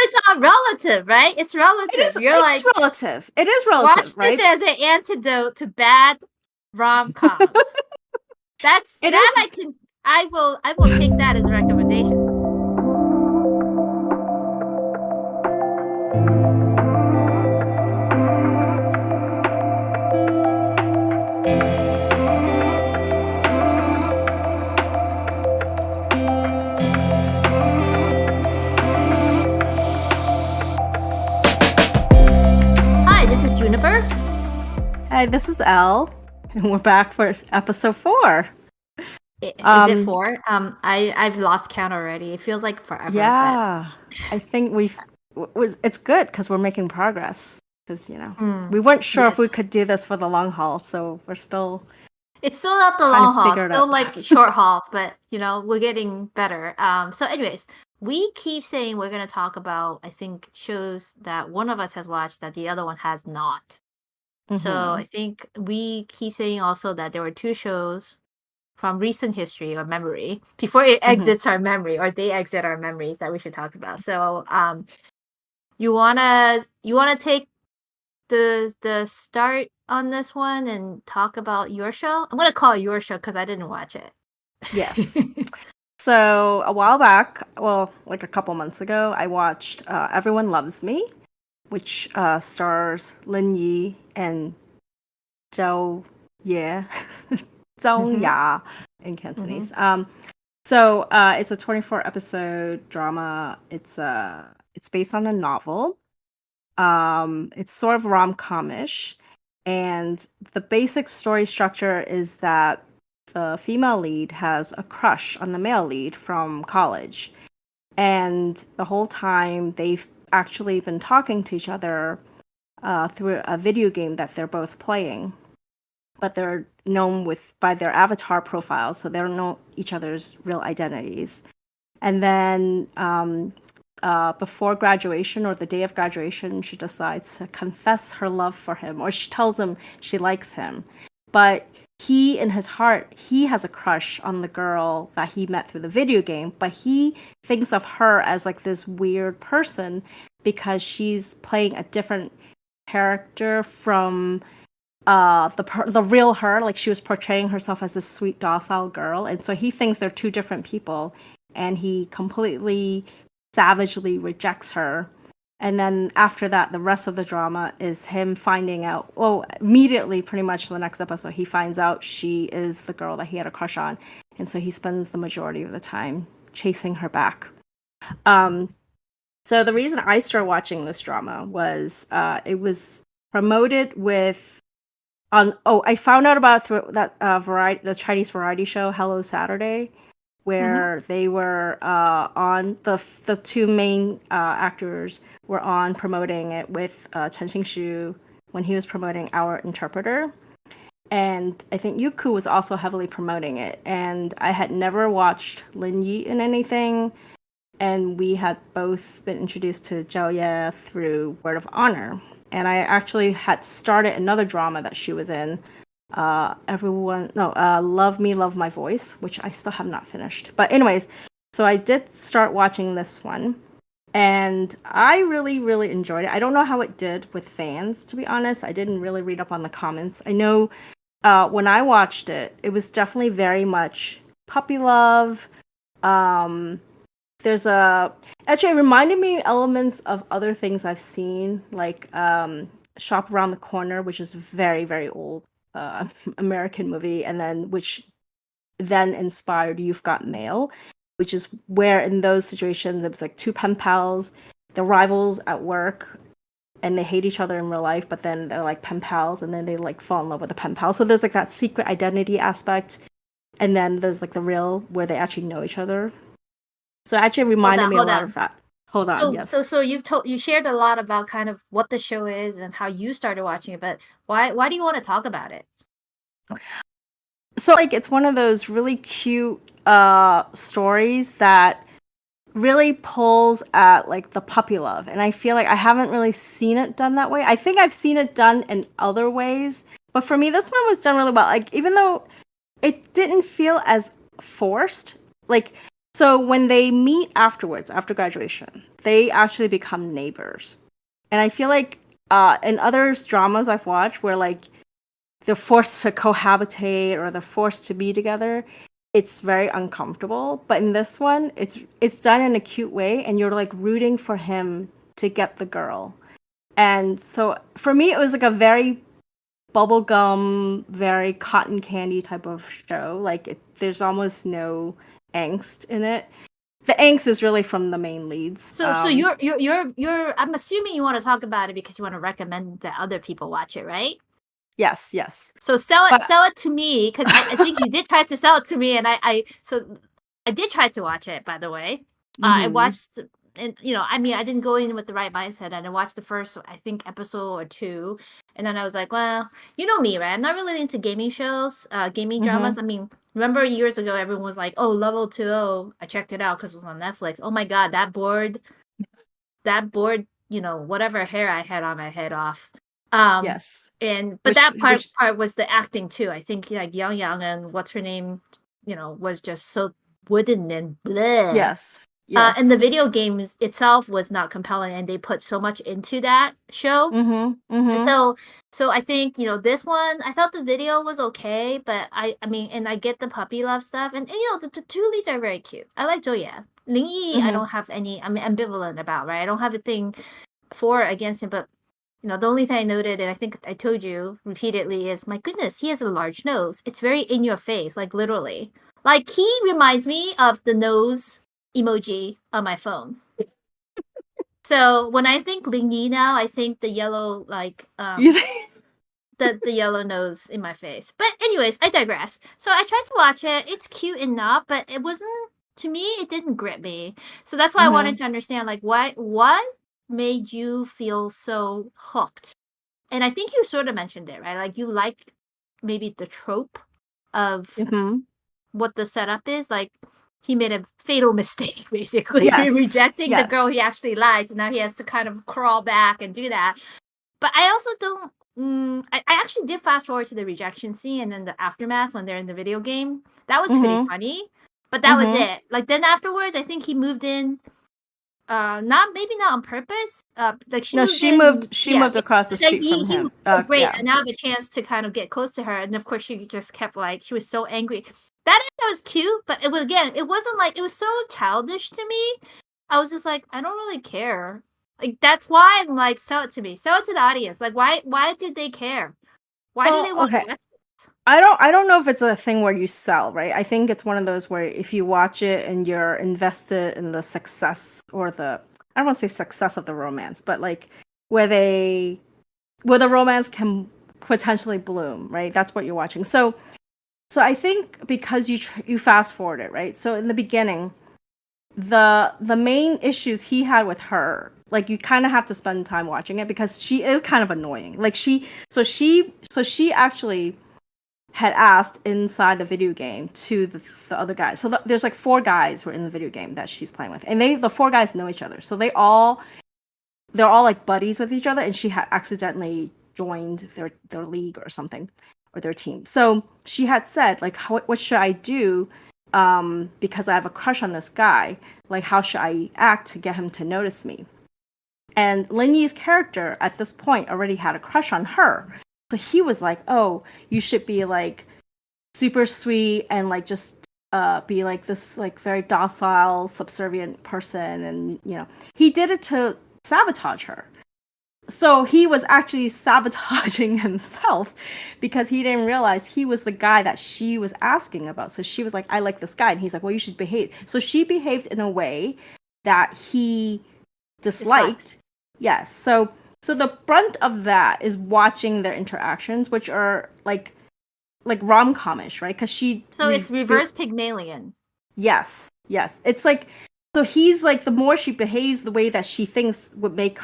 it's all relative, right? It's relative. It's relative. It is relative, watch right? this as an antidote to bad rom-coms. I will take that as a recommendation. Hi, this is Juniper. Hi, this is Elle, and we're back for episode 4. Is it 4? I've lost count already. It feels like forever. Yeah, I think it's good because we're making progress. Because we weren't sure if we could do this for the long haul, so we're still. It's still not the long haul. It's still like short haul, but we're getting better. So, anyways, we keep saying we're gonna talk about I think shows that one of us has watched that the other one has not. So I think we keep saying also that there were 2 shows from recent history or memory before it exits our memory or they exit our memories that we should talk about. So you wanna take the start on this one and talk about your show? I'm gonna call it your show because I didn't watch it. Yes. So a while back, well, like a couple months ago, I watched Everyone Loves Me, which stars Lin Yi and Zhou Ye, Zhou Ya in Cantonese. So it's a 24 episode drama. It's based on a novel. It's sort of rom-com-ish, and the basic story structure is that the female lead has a crush on the male lead from college, and the whole time they've actually been talking to each other through a video game that they're both playing, but they're known by their avatar profiles, so they don't know each other's real identities. And then before graduation or the day of graduation, she decides to confess her love for him, or she tells him she likes him. But he, in his heart, he has a crush on the girl that he met through the video game, but he thinks of her as like this weird person because she's playing a different character from the real her. Like, she was portraying herself as a sweet, docile girl, and so he thinks they're 2 different people, and he completely savagely rejects her. And then after that, the rest of the drama is him finding out, immediately, pretty much the next episode, he finds out she is the girl that he had a crush on. And so he spends the majority of the time chasing her back. So the reason I started watching this drama was it was promoted I found out about through that the Chinese variety show Hello Saturday, where they were on the 2 main actors were on promoting it with Chen Xingshu when he was promoting Our Interpreter, and I think Youku was also heavily promoting it. And I had never watched Lin Yi in anything, and we had both been introduced to Zhou Ye through word of honor. And I actually had started another drama that she was in, Love Me, Love My Voice, which I still have not finished. But anyways, so I did start watching this one, and I really, really enjoyed it. I don't know how it did with fans, to be honest. I didn't really read up on the comments. I know when I watched it, it was definitely very much puppy love. Actually, it reminded me elements of other things I've seen, like Shop Around the Corner, which is a very, very old American movie, and then which then inspired You've Got Mail, which is where in those situations it was like 2 pen pals, they're rivals at work, and they hate each other in real life, but then they're like pen pals, and then they like fall in love with a pen pal. So there's like that secret identity aspect, and then there's like the real where they actually know each other. So it actually reminded me a lot of that. Hold on, yes. So you shared a lot about kind of what the show is and how you started watching it, but why do you want to talk about it? So like it's one of those really cute stories that really pulls at like the puppy love, and I feel like I haven't really seen it done that way. I think I've seen it done in other ways, but for me this one was done really well. Like, even though it didn't feel as forced, like, So when they meet afterwards, after graduation, they actually become neighbors. And I feel like in other dramas I've watched where like they're forced to cohabitate or they're forced to be together, it's very uncomfortable. But in this one, it's done in a cute way, and you're like rooting for him to get the girl. And so for me, it was like a very bubblegum, very cotton candy type of show. Like there's almost no angst in it. The angst is really from the main leads. So you're I'm assuming you want to talk about it because you want to recommend that other people watch it, right? Yes. So sell it to me, because I think you did try to sell it to me, and I did try to watch it, by the way. I watched, and I mean, I didn't go in with the right mindset, and I watched the first, I think, episode or two, and then I was like, well, you know me, right? I'm not really into gaming shows, gaming dramas. I mean, remember years ago, everyone was like, oh, Level 2O. I checked it out because it was on Netflix. Oh my god, that bored, whatever hair I had on my head off. Yes. But that part was the acting too. I think like Yang and what's her name, was just so wooden and bleh. Yes. And the video games itself was not compelling, and they put so much into that show. So I think this one, I thought the video was okay, but I mean, and I get the puppy love stuff, and the two leads are very cute. I like Zhou. Ling Yi, I don't have any. I'm ambivalent about, right? I don't have a thing for or against him, but the only thing I noted, and I think I told you repeatedly, is my goodness, he has a large nose. It's very in your face, like literally. Like he reminds me of the nose emoji on my phone. So when I think Ling Yi now, I think the yellow, like the yellow nose in my face. But anyways, I digress. So I tried to watch it. It's cute enough, but it wasn't, to me, it didn't grip me. So that's why I wanted to understand, like, what made you feel so hooked? And I think you sort of mentioned it, right? Like you like maybe the trope of what the setup is. Like he made a fatal mistake, basically, rejecting the girl he actually likes, and now he has to kind of crawl back and do that. But I also don't. I actually did fast forward to the rejection scene and then the aftermath when they're in the video game. That was pretty funny, but that was it. Like then afterwards, I think he moved in. Not on purpose. Like she moved across the street from him. Great, and now I have a chance to kind of get close to her, and of course she just kept like she was so angry. That was cute, but it wasn't like, it was so childish to me. I was just like, I don't really care. Like that's why I'm like, sell it to me, sell it to the audience. Like why did they care? Why do they want to watch it? I don't know if it's a thing where you sell, right? I think it's one of those where if you watch it and you're invested in the success or I don't want to say success of the romance, but like where the romance can potentially bloom, right? That's what you're watching. So I think because you fast forward it, right? So in the beginning, the main issues he had with her, like you kind of have to spend time watching it because she is kind of annoying. Like she actually had asked inside the video game to the other guys. So there's like 4 guys who are in the video game that she's playing with, and the 4 guys know each other. So they're all like buddies with each other, and she had accidentally joined their league or something, or their team. So she had said like, what should I do? Because I have a crush on this guy. Like, how should I act to get him to notice me? And Lin Yi's character at this point already had a crush on her. So he was like, oh, you should be like super sweet and like just be like this like very docile, subservient person. And, he did it to sabotage her. So he was actually sabotaging himself because he didn't realize he was the guy that she was asking about. So she was like, I like this guy. And he's like, well, you should behave. So she behaved in a way that he disliked. Yes. So the brunt of that is watching their interactions, which are like rom-comish, right? Because it's reverse Pygmalion. Yes. It's like, so he's like, the more she behaves the way that she thinks would make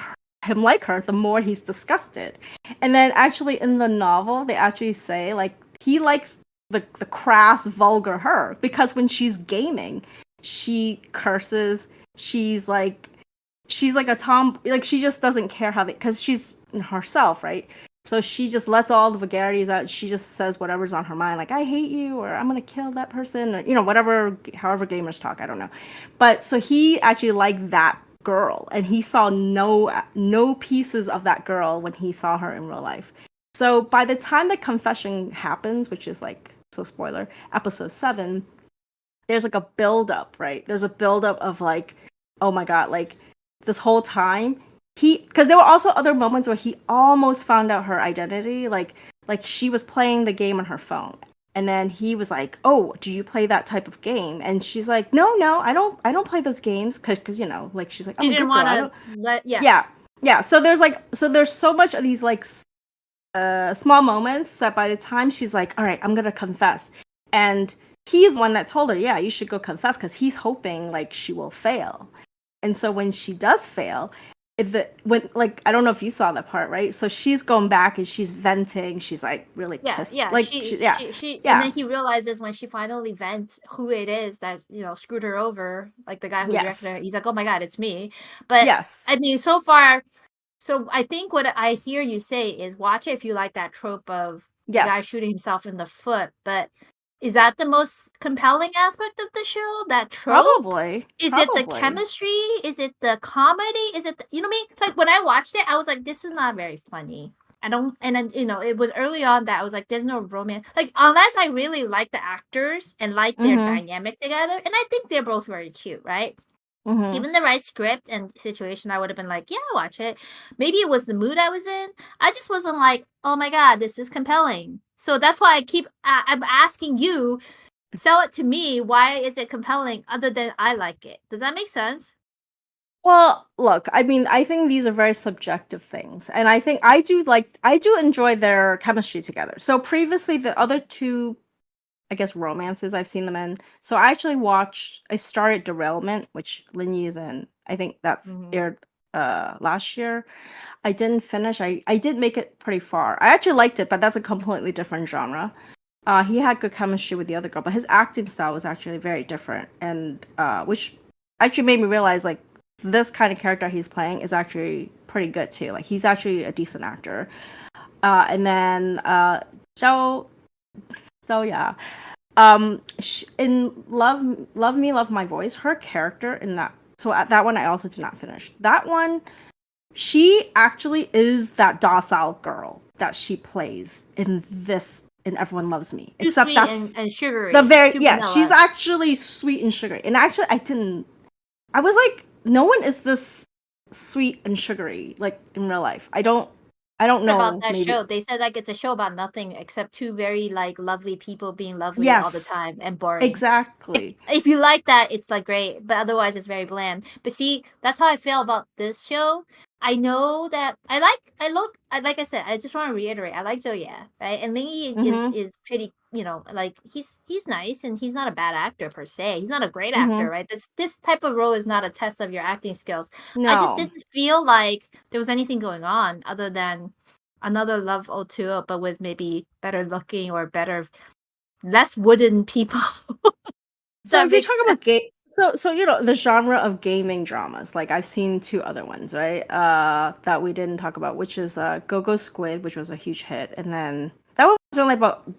him like her, the more he's disgusted. And then actually in the novel, they actually say like he likes the crass, vulgar her, because when she's gaming, she curses. She's like a tom, like she just doesn't care how because she's herself, right? So she just lets all the vulgarities out. She just says whatever's on her mind, like I hate you, or I'm gonna kill that person, or whatever, however gamers talk, I don't know. But so he actually liked that girl, and he saw no pieces of that girl when he saw her in real life. So by the time the confession happens, which is like, so spoiler, episode 7, there's like a build up, right? There's a build up of like, oh my god, like this whole time because there were also other moments where he almost found out her identity, like she was playing the game on her phone, and then he was like, oh, do you play that type of game? And she's like, no, I don't play those games, because like she's like, I'm She a didn't good girl, want I to don't. let. Yeah. Yeah, so there's so much of these like small moments that by the time she's like, all right, I'm gonna confess, and he's the one that told her, yeah, you should go confess, because he's hoping like she will fail. And so when she does fail, when like, I don't know if you saw that part, right? So she's going back and she's venting. She's like really pissed. Yeah. Like She and then he realizes when she finally vents who it is that screwed her over, like the guy who directed her. He's like, oh my god, it's me. But Yes. I mean, so far. So I think what I hear you say is watch it if you like that trope of the guy shooting himself in the foot. But is that the most compelling aspect of the show? That trope? Probably. Is it the chemistry? Is it the comedy? Is it you know what I mean? Like when I watched it, I was like, this is not very funny. I don't, and then it was early on that I was like, there's no romance. Like unless I really like the actors and like their dynamic together, and I think they're both very cute, right? Given the right script and situation, I would have been like, yeah, watch it. Maybe it was the mood I was in. I just wasn't like, oh my god, this is compelling. So that's why I'm asking you, sell it to me. Why is it compelling other than I like it? Does that make sense? Well, look, I mean, I think these are very subjective things, and I think I do enjoy their chemistry together. So previously, the other two, I guess, romances I've seen them in. So I started Derailment, which Lin Yi is in. I think that aired last year. I didn't finish. I did make it pretty far. I actually liked it, but that's a completely different genre. He had good chemistry with the other girl, but his acting style was actually very different, and which actually made me realize like this kind of character he's playing is actually pretty good too. Like he's actually a decent actor. And then Zhou. So yeah, in Love Me, Love My Voice, her character in that. So at that one, I also did not finish. That one, she actually is that docile girl that she plays in Everyone Loves Me. Too Except sweet that's and sugary. She's actually sweet and sugary. And actually, I was like, no one is this sweet and sugary like in real life. I don't know about that maybe. show. They said like it's a show about nothing except two very like lovely people being lovely all the time and boring. Exactly. If you like that, it's like great, but otherwise it's very bland. But see, that's how I feel about this show. I know that like I said, I just want to reiterate, I like Zhou, right? And Ling Yi is pretty, like he's nice and he's not a bad actor per se. He's not a great actor, right? This type of role is not a test of your acting skills. No. I just didn't feel like there was anything going on other than another Love 020, but with maybe better looking or less wooden people. So if you talk about game, so the genre of gaming dramas, like I've seen two other ones, right? That we didn't talk about, which is Go Squid, which was a huge hit, and then that one wasn't really about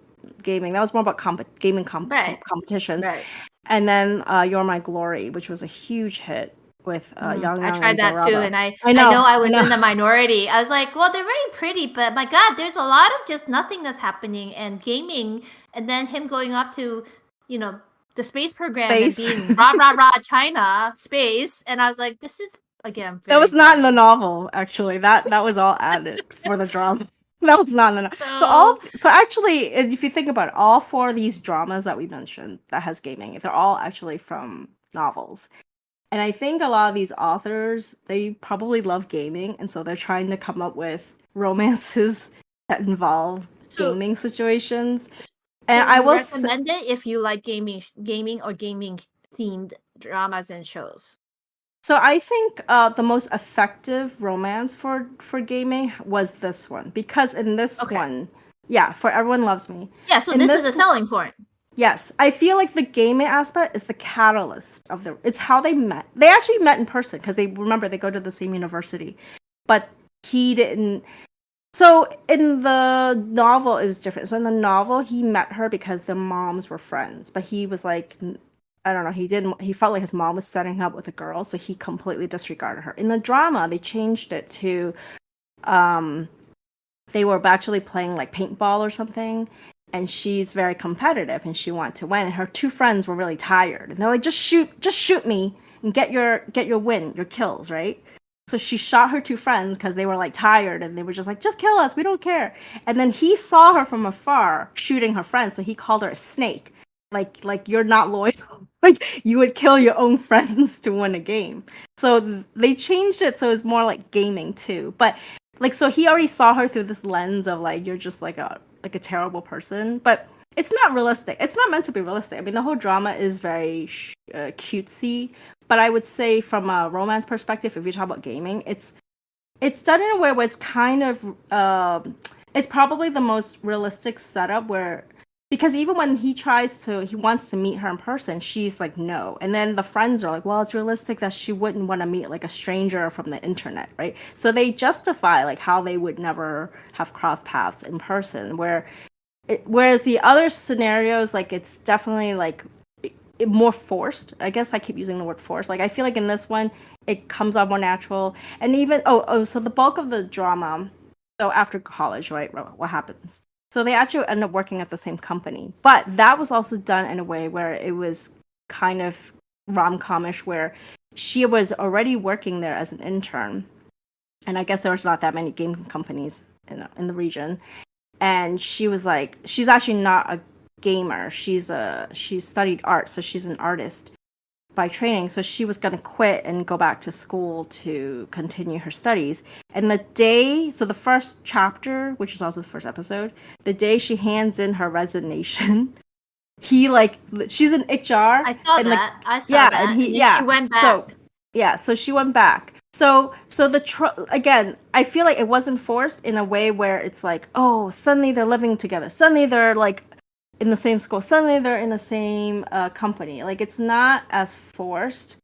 gaming. That was more about gaming competitions. Right. And then You're My Glory, which was a huge hit with Yang. I tried that too, and I know I was in the minority. I was like, well, they're very pretty, but my god, there's a lot of just nothingness happening and gaming, and then him going off to, the space program and being rah rah rah China space, and I was like, this is again. That was not in the novel, actually. That was all added for the drama. That was not in the novel. So actually, if you think about it, all 4 of these dramas that we mentioned that has gaming, they're all actually from novels. And I think a lot of these authors, they probably love gaming, and so they're trying to come up with romances that involve gaming situations. And I will recommend it if you like gaming or gaming themed dramas and shows. So I think the most effective romance for gaming was this one, because in this one, for Everyone Loves Me. Yeah, so this is a selling point. Yes, I feel like the gaming aspect is the catalyst of it's how they met. They actually met in person because they go to the same university, but he didn't. So in the novel, it was different. So in the novel, he met her because the moms were friends, but he was like, I don't know, he felt like his mom was setting him up with a girl, so he completely disregarded her. In the drama, they changed it to, um, they were actually playing like paintball or something, and she's very competitive and she wanted to win. And her two friends were really tired, and they're like, just shoot me and get your win, your kills, right? So she shot her two friends because they were like tired and they were just like, just kill us, we don't care. And then he saw her from afar shooting her friends, so he called her a snake. Like you're not loyal. Like you would kill your own friends to win a game. So they changed it so it's more like gaming too. But like so he already saw her through this lens of like you're just like a terrible person. But it's not realistic. It's not meant to be realistic. I mean, the whole drama is very cutesy, but I would say from a romance perspective, if you talk about gaming, it's done in a way where it's kind of it's probably the most realistic setup where because even when he wants to meet her in person, she's like no, and then the friends are like, well, it's realistic that she wouldn't want to meet like a stranger from the internet, right? So they justify like how they would never have crossed paths in person, whereas the other scenarios, like it's definitely like more forced. I guess I keep using the word forced. Like I feel like in this one, it comes out more natural. And even so the bulk of the drama. So after college, right? What happens? So they actually end up working at the same company, but that was also done in a way where it was kind of rom-comish, where she was already working there as an intern, and I guess there was not that many game companies in the region. And she was like, she's actually not a gamer. She's studied art, so she's an artist by training. So she was gonna quit and go back to school to continue her studies. And the first chapter, which is also the first episode, the day she hands in her resignation, she's an HR. I saw and that. I saw yeah, that. and And then she went back. So she went back. So again, I feel like it wasn't forced in a way where it's like, oh, suddenly they're living together. Suddenly they're like in the same school. Suddenly they're in the same company. Like it's not as forced.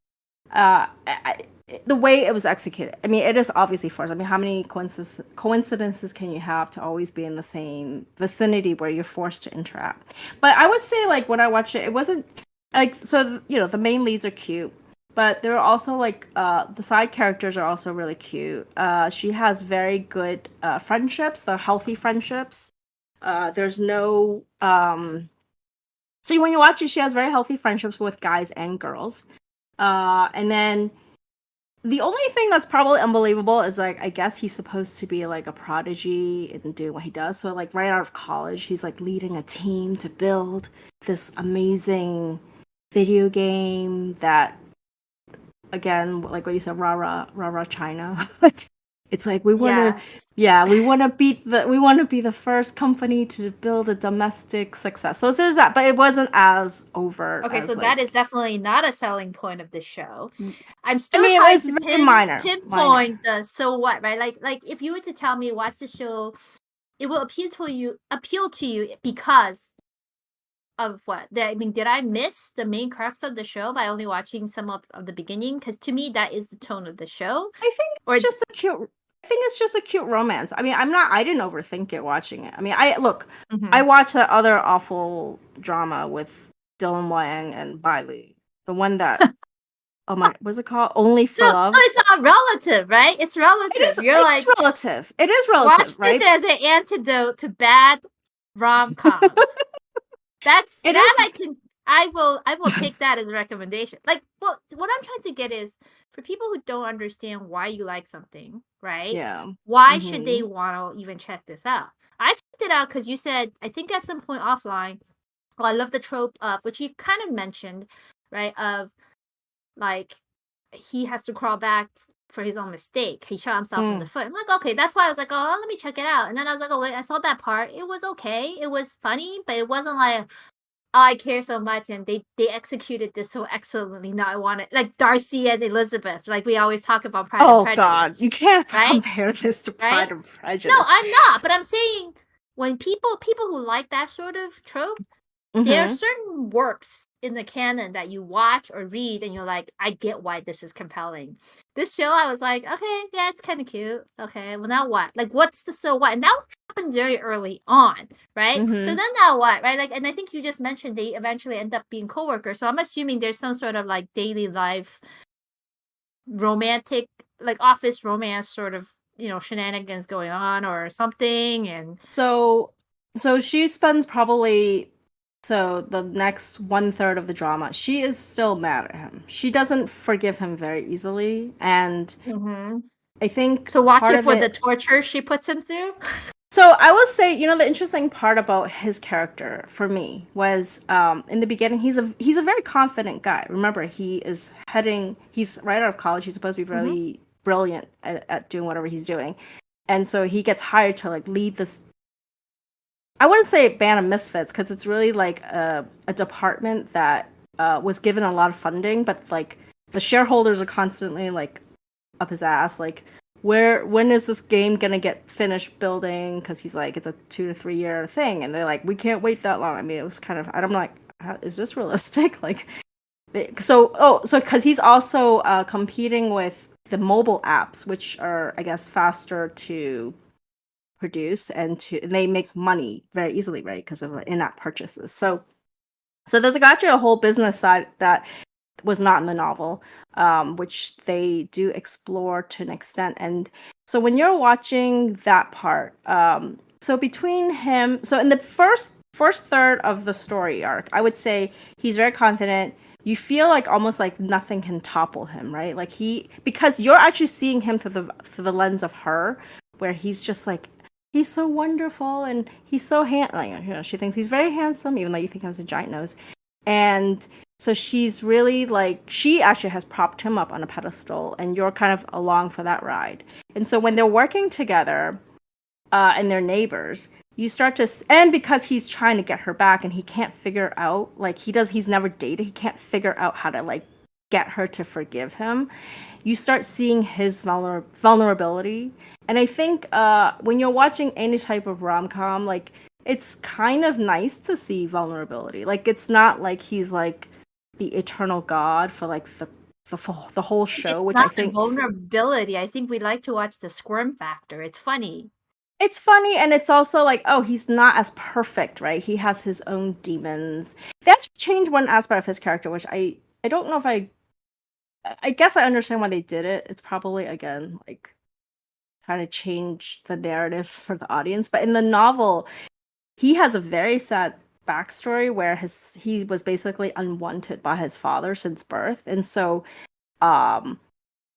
The way it was executed. I mean, it is obviously forced. I mean, how many coincidences can you have to always be in the same vicinity where you're forced to interact? But I would say, like, when I watched it, it wasn't like so. The main leads are cute, but there are also like the side characters are also really cute. She has very good friendships. They're healthy friendships. There's no so when you watch it, she has very healthy friendships with guys and girls. And then the only thing that's probably unbelievable is like I guess he's supposed to be like a prodigy and doing what he does. So like right out of college, he's like leading a team to build this amazing video game that, again, like what you said, rah rah China. It's like we want to, we want to be the first company to build a domestic success. So there's that, but it wasn't as overt. Okay, so that is definitely not a selling point of the show. I'm still trying to pinpoint the so what, right? Like if you were to tell me watch the show, it will appeal to you because of what? I mean, did I miss the main crux of the show by only watching some of the beginning? Because to me, that is the tone of the show. I think it's just a cute romance. I mean, I didn't overthink it watching it. I mean, I watched that other awful drama with Dylan Wang and Bai Lu. The one that, oh my, what's it called? Only for Love. So it's not relative, right? It's relative. It's relative. It is relative, watch right? this as an antidote to bad rom-coms. I will take that as a recommendation. Like, what I'm trying to get is, for people who don't understand why you like something, right? Yeah. Why should they want to even check this out? I checked it out because you said, I think at some point offline, well, I love the trope of, which you kind of mentioned, right? Of like, he has to crawl back for his own mistake. He shot himself in the foot. I'm like, okay, that's why I was like, oh, let me check it out. And then I was like, oh, wait, I saw that part. It was okay. It was funny, but it wasn't like, I care so much, and they executed this so excellently. Now I want it, like Darcy and Elizabeth, like we always talk about Pride and Prejudice. Oh God, you can't compare this to Pride and Prejudice. No, I'm not. But I'm saying when people who like that sort of trope, there are certain works in the canon that you watch or read and you're like, I get why this is compelling. This show, I was like, okay, yeah, it's kind of cute. Okay, well, now what? Like, what's the so what? And that happens very early on, right? So then now what, right? Like, and I think you just mentioned they eventually end up being coworkers. So I'm assuming there's some sort of like daily life romantic, like office romance sort of, shenanigans going on or something. And so she spends probably the next 1/3 of the drama, she is still mad at him. She doesn't forgive him very easily, and I think so watch part it of for the torture she puts him through. So I will say, the interesting part about his character for me was, in the beginning, he's a very confident guy. Remember, he's right out of college. He's supposed to be really brilliant at doing whatever he's doing, and so he gets hired to like lead this. I wouldn't say band of misfits because it's really like a department that was given a lot of funding, but like the shareholders are constantly like up his ass, like when is this game gonna get finished building? Because he's like, it's a 2 to 3 year thing, and they're like, we can't wait that long. I mean, it was kind of, I'm like, is this realistic? Like, so because he's also competing with the mobile apps, which are, I guess, faster to produce and they make money very easily, right? Because of in-app purchases. So there's actually a whole business side that was not in the novel, which they do explore to an extent. And so when you're watching that part, so between him, so in the first third of the story arc, I would say he's very confident. You feel like almost like nothing can topple him, right? Like because you're actually seeing him through the lens of her, where he's just like, he's so wonderful and he's so handsome. She thinks he's very handsome, even though you think he has a giant nose. And so she's really like, she actually has propped him up on a pedestal, and you're kind of along for that ride. And so when they're working together, and they're neighbors, you start to, and because he's trying to get her back and he can't figure out, like he's never dated, he can't figure out how to like get her to forgive him. You start seeing his vulnerability. And I think when you're watching any type of rom-com, like it's kind of nice to see vulnerability. Like it's not like he's like the eternal god for like the whole show, it's which not I think the vulnerability. I think we like to watch the squirm factor. It's funny. It's funny, and it's also like, oh, he's not as perfect, right? He has his own demons. They actually changed one aspect of his character, which I don't know if I guess I understand why they did it. It's probably, again, like trying to change the narrative for the audience. But in the novel, he has a very sad backstory where he was basically unwanted by his father since birth. And so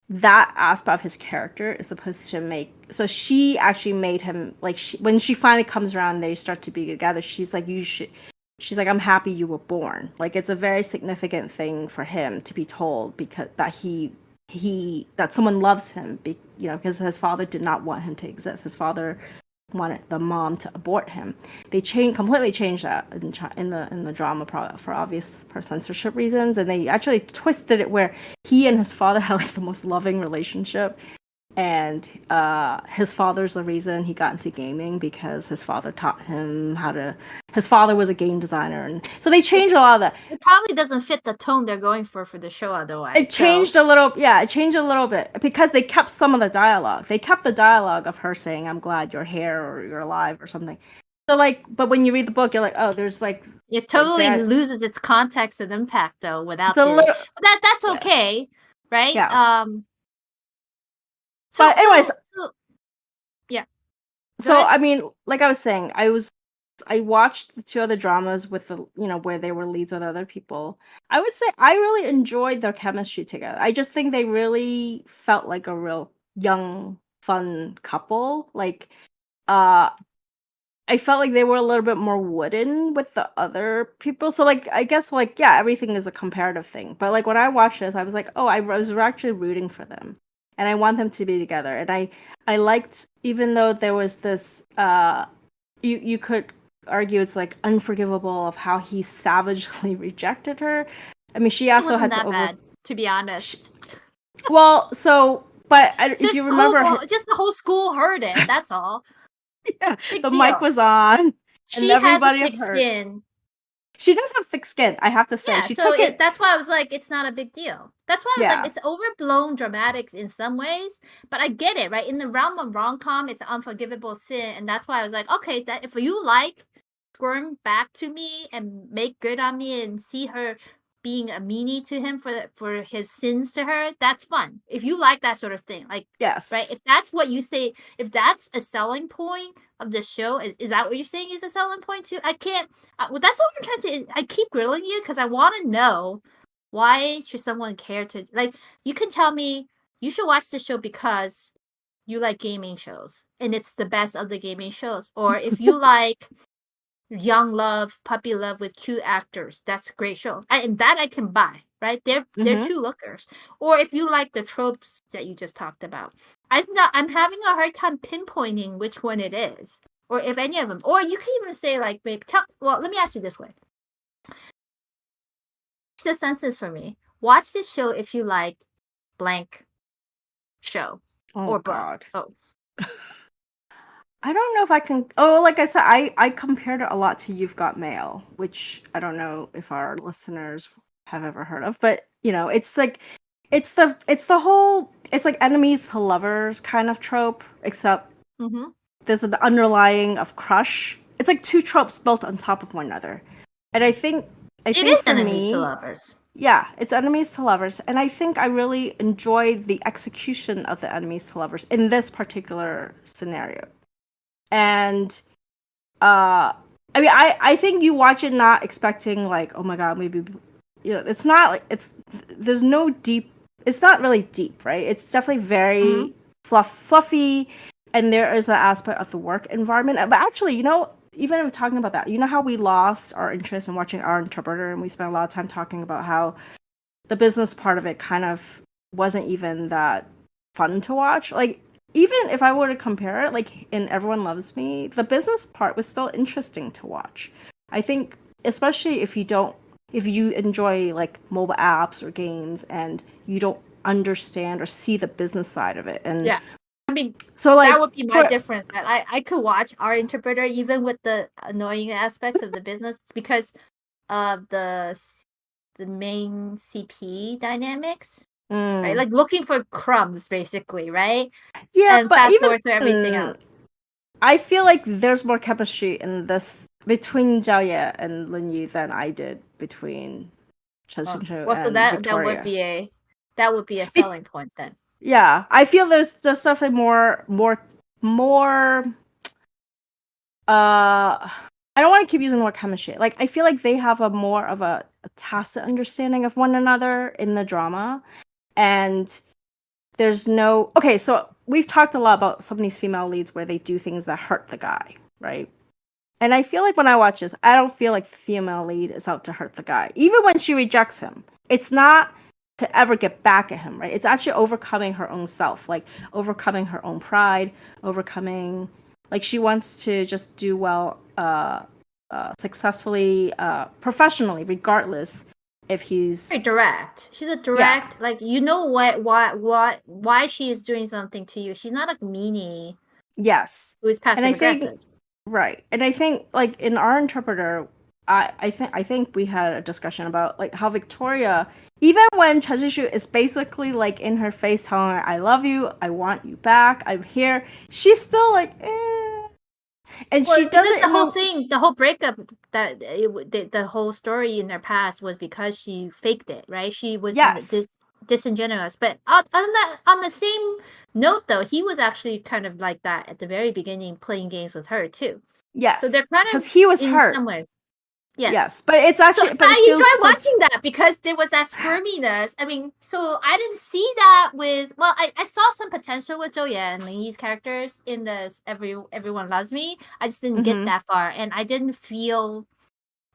that aspect of his character is supposed to make, so she actually made him like, when she finally comes around, they start to be together, she's like, she's like, I'm happy you were born. Like it's a very significant thing for him to be told, because that someone loves him, because his father did not want him to exist. His father wanted the mom to abort him. They completely changed that in the drama for censorship reasons, and they actually twisted it where he and his father had like the most loving relationship, and his father's the reason he got into gaming, because his father taught him his father was a game designer, and so they changed a lot of that. It probably doesn't fit the tone they're going for the show otherwise. It changed a little bit because they kept some of the dialogue. They kept the dialogue of her saying, I'm glad you're here, or you're alive, or something. So like, but when you read the book, you're like, oh, there's like, it totally loses its context and impact though without but that's okay, right? Yeah. So anyways, yeah. So I mean, like I was saying, I watched the two other dramas with the, where they were leads with other people. I would say I really enjoyed their chemistry together. I just think they really felt like a real young, fun couple. Like, I felt like they were a little bit more wooden with the other people. So like, I guess like, yeah, everything is a comparative thing. But like when I watched this, I was like, oh, I was actually rooting for them, and I want them to be together. And I liked, even though there was this, you could argue it's like unforgivable of how he savagely rejected her. I mean, she also had to bad, to be honest. Well, so, but if you remember, just the whole school heard it. That's all. Yeah, the mic was on. She has a thick skin. She does have thick skin, I have to say. Yeah, She so took it. that's why I was like, it's not a big deal. That's why I was like, Yeah. it's overblown dramatics in some ways, but I get it, right? In the realm of rom-com, it's unforgivable sin, and that's why I was like, okay, that if you like squirm back to me and make good on me and see her being a meanie to him for his sins to her, that's fun. If you like that sort of thing, like Yes. right, if that's what you say, if that's a selling point of the show, is that what you're saying is a selling point too? I can't. Well, that's what I'm trying to. I keep grilling you because I want to know why should someone care to like. You can tell me you should watch the show because you like gaming shows and it's the best of the gaming shows, or if you like young love, puppy love with cute actors. That's a great show. And that I can buy, right? They're Mhm. two lookers. Or if you like the tropes that you just talked about. I'm having a hard time pinpointing which one it is. Or if any of them. Or you can even say like maybe well, let me ask you this way. The sentence for me. Watch this show if you liked blank show Oh or book. God. Oh. I don't know if I can. Oh, like I said, I compared it a lot to You've Got Mail, which I don't know if our listeners have ever heard of, but it's like it's the whole it's like enemies to lovers kind of trope, except Mm-hmm. there's an underlying of crush. It's like two tropes built on top of one another, and I think It is for enemies to me, lovers. yeah, it's enemies to lovers, and I think I really enjoyed the execution of the enemies to lovers in this particular scenario. And I mean, I think you watch it not expecting like, oh my god, maybe it's not like there's no deep. It's not really deep, right? It's definitely very fluffy, and there is an aspect of the work environment. But actually, even if talking about that, you know how we lost our interest in watching Our Interpreter, and we spent a lot of time talking about how the business part of it kind of wasn't even that fun to watch. Like, even if I were to compare it, like in Everyone Loves Me, the business part was still interesting to watch. I think, especially if you enjoy like mobile apps or games and you don't understand or see the business side of it. And yeah, I mean, so like that would be my difference. I could watch Our Interpreter even with the annoying aspects of the business because of the main CP dynamics. Right, like looking for crumbs, basically, right? Yeah, and but fast even forward through everything else. I feel like there's more chemistry in this between Zhao Ye and Lin Yi than I did between Chen Xingqiu Well, so and that Victoria. would be a selling point then. Yeah, I feel there's definitely more. I don't want to keep using the word chemistry. Like, I feel like they have a more of a tacit understanding of one another in the drama, and there's no. Okay, so we've talked a lot about some of these female leads where they do things that hurt the guy, right? And I feel like when I watch this, I don't feel like the female lead is out to hurt the guy. Even when she rejects him, it's not to ever get back at him, right? It's actually overcoming her own self, like overcoming her own pride, overcoming, like she wants to just do well, successfully, professionally, regardless if he's Very direct. She's a direct, like why she is doing something to you. She's not a meanie. Yes, Who is passive and I aggressive. think right, and I think like in Our Interpreter, I think we had a discussion about like how Victoria, even when Chen Zhishu is basically like in her face telling her, "I love you, I want you back, I'm here," she's still like, eh. And Well, she doesn't. the whole thing, the whole breakup, that the whole story in their past was because she faked it, right? She was Yes. disingenuous. But on the same note, though, he was actually kind of like that at the very beginning, playing games with her too. Yes. So they're kind because of he was in hurt. some way. Yes, but it's actually. So But it I feels enjoyed like watching that because there was that squirminess. I mean, so I didn't see that with. Well, I saw some potential with Zhou Ye and Ling Yi's characters in this. Everyone Loves Me. I just didn't get that far, and I didn't feel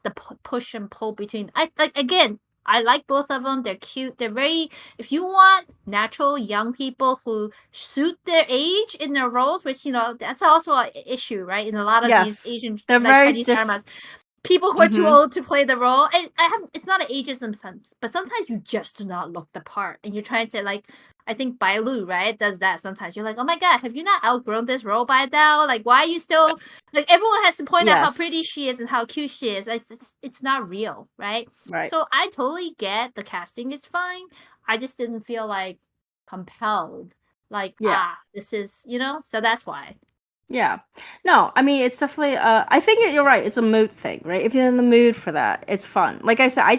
the push and pull between. I like again. I like both of them. They're cute. They're very. If you want natural young people who suit their age in their roles, which that's also an issue, right? In a lot of these yes, Asian they're like very Chinese dramas, people who are too old to play the role. And it's not an ageism sense, but sometimes you just do not look the part, and you're trying to like. I think Bai Lu, right, does that sometimes. You're like, oh my god, have you not outgrown this role by now? Like, why are you still like everyone has to point out how pretty she is and how cute she is. It's not real, right? Right. So I totally get the casting is fine. I just didn't feel like compelled. Like, this is, so that's why. Yeah. No, I mean, it's definitely, I think you're right. It's a mood thing, right? If you're in the mood for that, it's fun. Like I said, I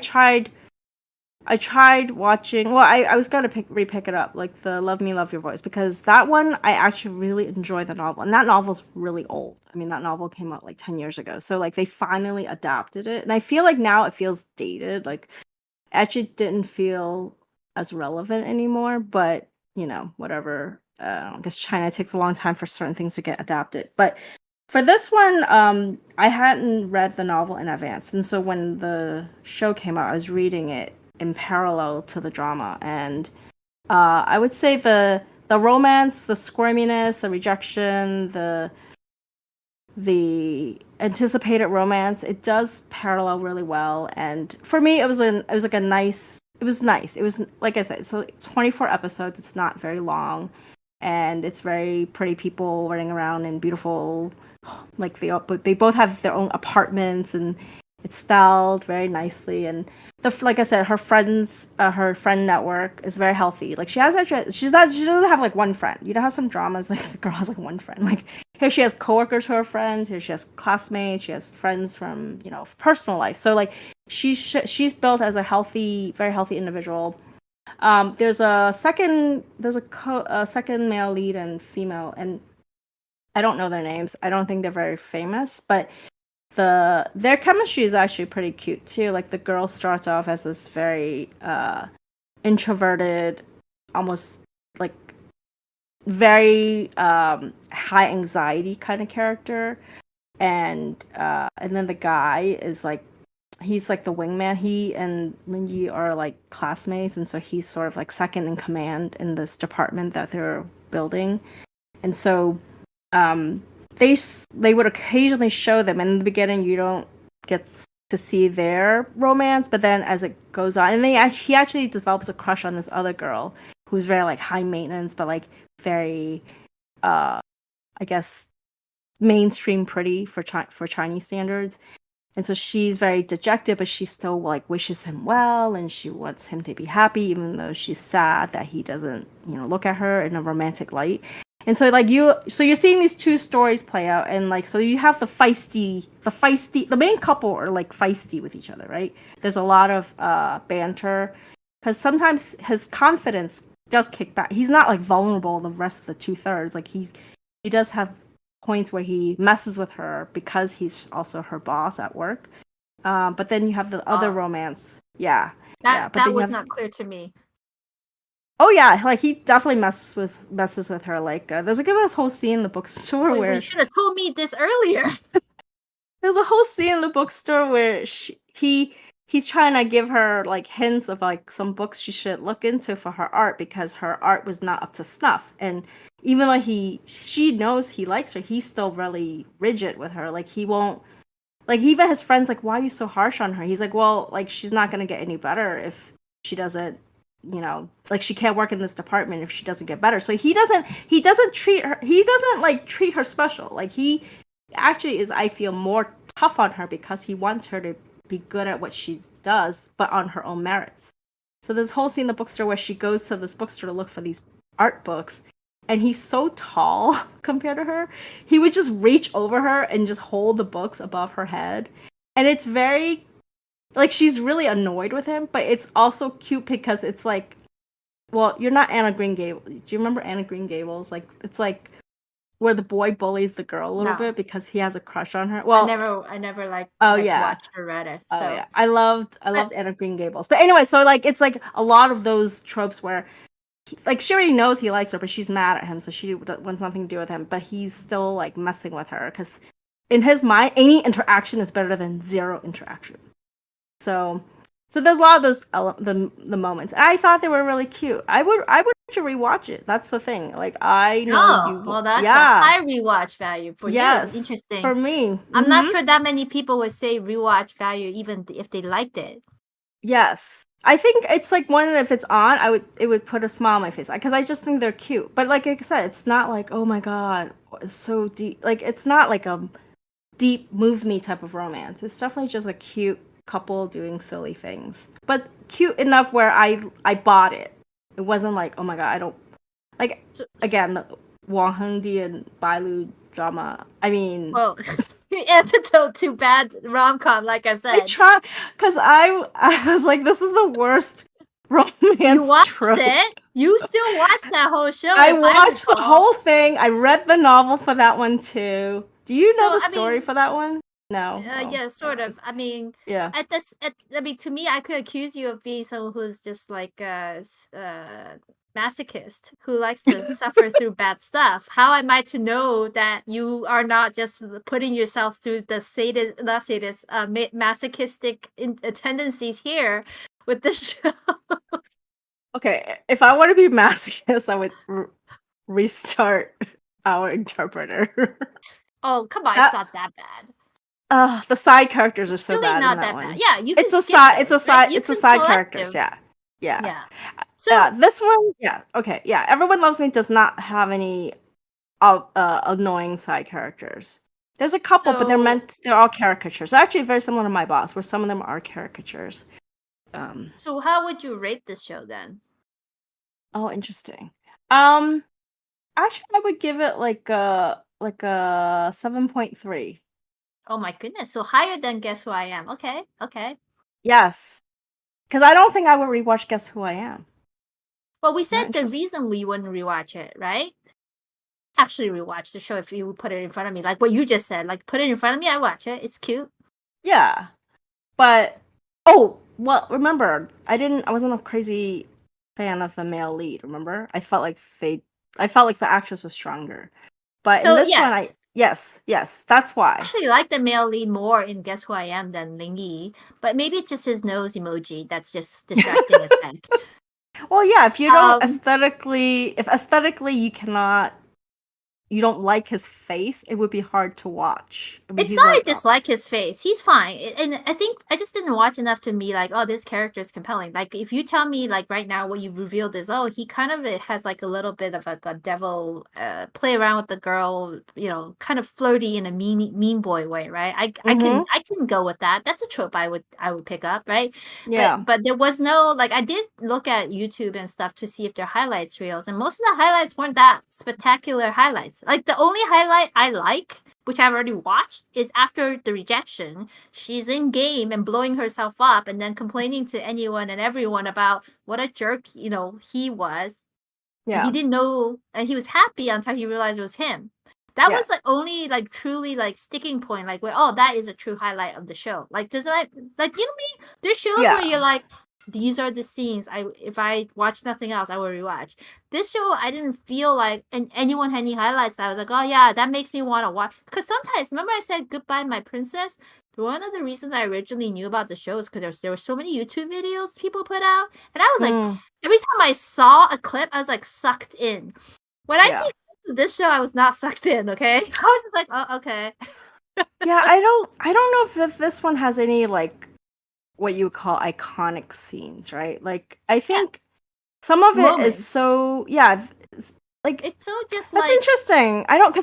tried watching, well, I was going to re-pick it up, like the Love Me, Love Your Voice, because that one, I actually really enjoy the novel. And that novel's really old. I mean, that novel came out like 10 years ago. So like they finally adapted it. And I feel like now it feels dated. Like it actually didn't feel as relevant anymore, but whatever. I guess China takes a long time for certain things to get adapted. But for this one, I hadn't read the novel in advance. And so when the show came out, I was reading it in parallel to the drama. And I would say the romance, the squirminess, the rejection, the anticipated romance, it does parallel really well. And for me, it was nice. It was like I said, so 24 episodes. It's not very long, and it's very pretty people running around in beautiful, like they both have their own apartments, and it's styled very nicely. And like I said, her friend network is very healthy. Like she doesn't have like one friend. You know how some dramas like the girl has like one friend. Like here she has coworkers who are friends. Here she has classmates. She has friends from personal life. So like she's built as a very healthy individual. There's a second male lead and female, and I don't know their names. I don't think they're very famous, but their chemistry is actually pretty cute too. Like the girl starts off as this very introverted, almost like very high anxiety kind of character, and then the guy is like, he's like the wingman. He and Linji are like classmates, and so he's sort of like second in command in this department that they're building. And so they would occasionally show them, and in the beginning you don't get to see their romance, but then as it goes on, and he actually develops a crush on this other girl who's very like high maintenance, but like very I guess mainstream pretty for Chinese standards. And so she's very dejected, but she still like wishes him well, and she wants him to be happy, even though she's sad that he doesn't, look at her in a romantic light. And so like you're seeing these two stories play out, and like so you have the main couple are like feisty with each other, right? There's a lot of banter, because sometimes his confidence does kick back. He's not like vulnerable the rest of the 2/3. Like he does have points where he messes with her because he's also her boss at work. But then you have the other romance. Yeah. That was not clear to me. Oh yeah, like he definitely messes with her. Like there's like this whole scene in the bookstore where you should have told me this earlier. There's a whole scene in the bookstore where he's trying to give her like hints of like some books she should look into for her art, because her art was not up to snuff. And even though she knows he likes her, he's still really rigid with her. Like he won't, like even his friends like, why are you so harsh on her? He's like, well, like she's not gonna get any better if she doesn't, like she can't work in this department if she doesn't get better. So he doesn't treat her special. Like he actually is, I feel, more tough on her because he wants her to be good at what she does, but on her own merits. So this whole scene in the bookstore where she goes to this bookstore to look for these art books, and he's so tall compared to her, he would just reach over her and just hold the books above her head. And it's very, like, she's really annoyed with him, but it's also cute because it's like, well, you're not Anna Green Gables. Do you remember Anna Green Gables? Like, it's like where the boy bullies the girl a little bit because he has a crush on her. Well, I never watched or read it. So. Oh yeah, I loved Anna Green Gables. But anyway, so like it's like a lot of those tropes where, like, she already knows he likes her, but she's mad at him, so she wants nothing to do with him. But he's still like messing with her because in his mind, any interaction is better than zero interaction. So So there's a lot of those the moments. And I thought they were really cute. I would rewatch it. That's the thing. Like I know Oh, you. well, that's a Yeah. high rewatch value for you. Yes. Interesting. For me. I'm not sure that many people would say rewatch value even if they liked it. Yes. I think it's like one if it's on, it would put a smile on my face because I just think they're cute. But like I said, it's not like, oh my god, it's so deep. Like it's not like a deep move me type of romance. It's definitely just a cute couple doing silly things. But cute enough where I bought it. It wasn't like, oh my god, I don't like again, the Wang Hengdi and Bailu drama. I mean, well, antidote to bad rom-com, like I said. I tried because I was like, this is the worst romance. You watched trope. it? You still watched that whole show? I watched the whole thing. I read the novel for that one too. Do you know the story for that one? No. Yeah, sort of. I mean, yeah. To me, I could accuse you of being someone who's just like a masochist who likes to suffer through bad stuff. How am I to know that you are not just putting yourself through the masochistic tendencies here with this show? Okay, if I want to be masochist, I would restart our interpreter. Oh, come on, it's not that bad. The side characters are so really bad. not in that that one. Bad. Yeah, you can. It's a side characters. Yeah. So this one, okay, Everyone Loves Me does not have any annoying side characters. There's a couple, but they're all caricatures. Actually, very similar to My Boss, where some of them are caricatures. So how would you rate this show then? Oh, interesting. Actually, I would give it like a 7.3. Oh my goodness! So higher than Guess Who I Am. Okay. Yes, because I don't think I would rewatch Guess Who I Am. Well, we said the reason we wouldn't rewatch it, right? Actually, rewatch the show if you put it in front of me, like what you just said. Like put it in front of me, I watch it. It's cute. Yeah, but remember, I wasn't a crazy fan of the male lead. Remember, I felt like the actress was stronger. But in this one, yes, that's why. I actually like the male lead more in Guess Who I Am than Ling Yi, but maybe it's just his nose emoji that's just distracting as heck. Well, yeah, if you don't aesthetically you don't like his face, it would be hard to watch. I mean, it's not I dislike his face. He's fine. And I think I just didn't watch enough to be like, oh, this character is compelling. Like, if you tell me, like, right now what you've revealed is, oh, he kind of has, like, a little bit of, like, a devil play around with the girl, you know, kind of flirty in a mean boy way, right? I can go with that. That's a trope I would pick up, right? Yeah. But there was no, like, I did look at YouTube and stuff to see if there are highlights reels, and most of the highlights weren't that spectacular highlights. Like, the only highlight I like, which I've already watched, is after the rejection, she's in game and blowing herself up and then complaining to anyone and everyone about what a jerk, you know, he was. Yeah. He didn't know, and he was happy until he realized it was him. That was like only like truly like sticking point, like where, oh, that is a true highlight of the show. Like, does it like, you know what I mean? There's shows where you're like, these are the scenes if I watch nothing else, I will rewatch. This show, I didn't feel like anyone had any highlights that I was like, oh yeah, that makes me want to watch. Because sometimes, remember I said Goodbye My Princess? One of the reasons I originally knew about the show is because there were so many YouTube videos people put out, and I was like, every time I saw a clip, I was like sucked in. When I see this show, I was not sucked in. Okay, I was just like, oh, okay. Yeah, I don't know if this one has any like what you would call iconic scenes, right? Like, I think some of it is so like it's so just that's interesting. I don't,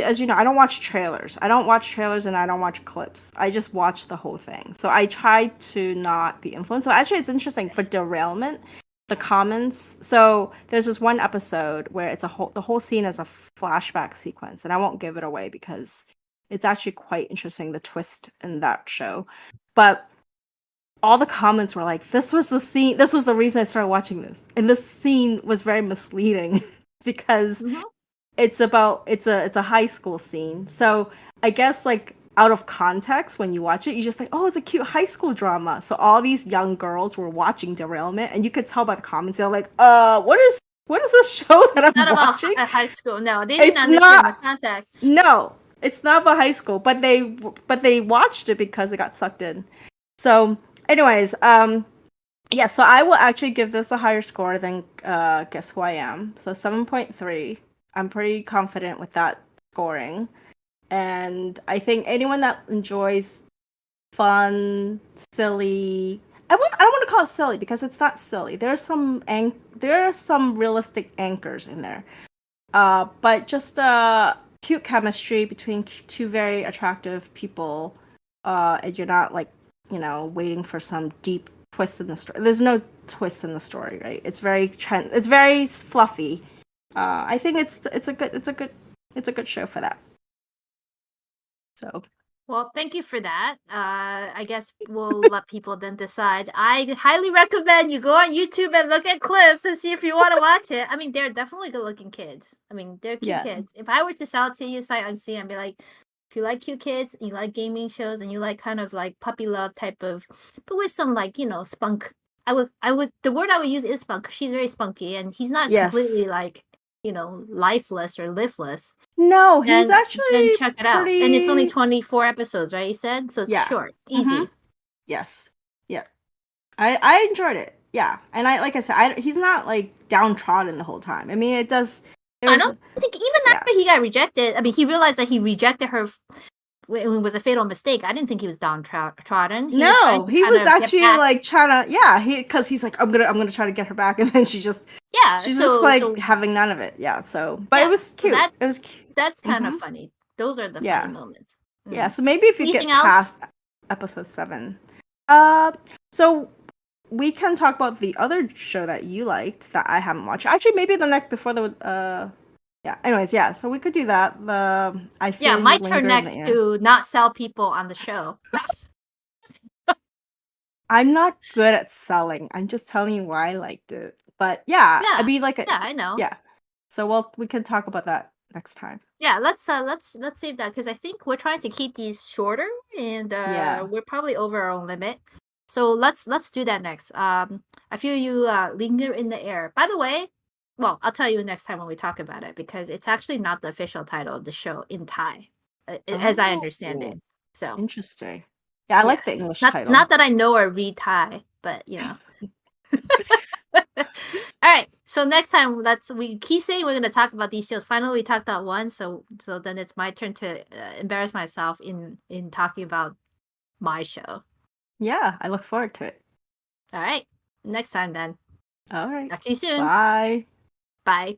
as you know, I don't watch trailers. I don't watch trailers and I don't watch clips. I just watch the whole thing. So I try to not be influenced. So actually, it's interesting for Derailment, the comments. So there's this one episode where it's the whole scene is a flashback sequence, and I won't give it away because it's actually quite interesting, the twist in that show. But all the comments were like, this was the scene, this was the reason I started watching this. And this scene was very misleading because it's a high school scene. So I guess like out of context, when you watch it, you just think, oh, it's a cute high school drama. So all these young girls were watching Derailment, and you could tell by the comments, they're like, what is this show that I'm watching? Not about high school. No, they didn't understand the context. No, it's not about high school, but they watched it because it got sucked in. So Anyways, yeah, so I will actually give this a higher score than Guess Who I Am. So 7.3. I'm pretty confident with that scoring. And I think anyone that enjoys fun, silly. I don't want to call it silly because it's not silly. There are some realistic anchors in there. But just cute chemistry between two very attractive people. And you're not like, waiting for some deep twist in the story. There's no twist in the story, right? It's very fluffy. I think it's a good show for that. So Well, thank you for that. I guess we'll let people then decide. I highly recommend you go on YouTube and look at clips and see if you want to watch it. I mean, they're definitely good-looking kids. I mean, they're cute yeah, kids. If I were to sell it to you sight unseen, I'd be like, if you like cute kids, and you like gaming shows, and you like kind of like puppy love type of, but with some like spunk. The word I would use is spunk. 'Cause she's very spunky, and he's not yes. completely like lifeless or liveless. No, he's Then actually check it out. And it's only 24 episodes, right? You said? So it's Yeah. short, easy. Yes. Yeah. I enjoyed it. Yeah. And like I said, he's not like downtrodden the whole time. I mean, it does. I don't think even after he got rejected, I mean, he realized that he rejected her when it was a fatal mistake. I didn't think he was downtrodden. He was actually like trying to, because he's like, I'm gonna try to get her back, and then she's just like having none of it. Yeah. So, but it was cute. It was cute. That's kind of funny. Those are the funny moments. Yeah. So maybe if you Anything get past episode 7, so we can talk about the other show that you liked that I haven't watched. Actually, maybe the next before the yeah. Anyways, yeah. So we could do that. I feel my turn next to not sell people on the show. I'm not good at selling. I'm just telling you why I liked it. But yeah, I mean, like, I know. Yeah. So we can talk about that next time. Yeah, let's save that because I think we're trying to keep these shorter, and we're probably over our own limit. So let's do that next. I feel you linger in the air. By the way, well, I'll tell you next time when we talk about it because it's actually not the official title of the show in Thai, as I understand it. So interesting. Yeah, I like the English title. Not that I know or read Thai, but All right. So next time, we keep saying we're going to talk about these shows. Finally, we talked about one. So then it's my turn to embarrass myself in talking about my show. Yeah, I look forward to it. All right. Next time then. All right. Talk to you soon. Bye. Bye.